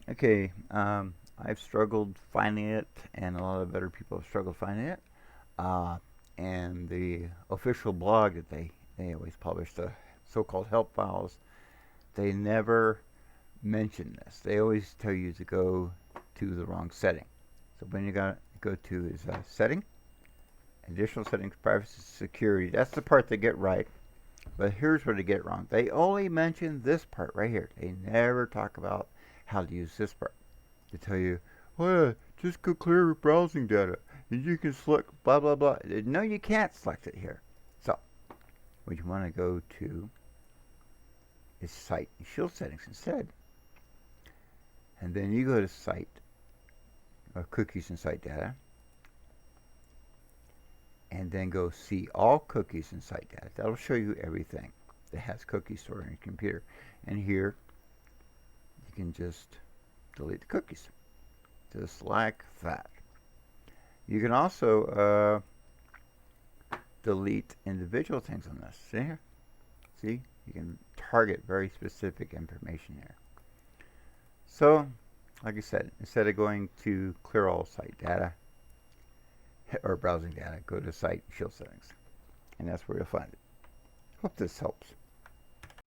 Okay, I've struggled finding it, and a lot of other people have struggled finding it. Uh, and the official blog that they always publish, the so-called help files, they never mention this. They always tell you to go to the wrong setting. So when you got go to is setting, additional settings, privacy, security. That's the part they get right. But here's where they get it wrong. They only mention this part right here. They never talk about how to use this part. They tell you, well, just go clear browsing data, and you can select blah blah blah. No, you can't select it here. So what you want to go to is site and shield settings instead, and then you go to site cookies and site data, and then go see all cookies and site data. That'll show you everything that has cookies stored on your computer. And here you can just delete the cookies, just like that. You can also delete individual things on this. See here? See? You can target very specific information here. So, like I said, instead of going to clear all site data or browsing data, go to site shield settings. And that's where you'll find it. Hope this helps.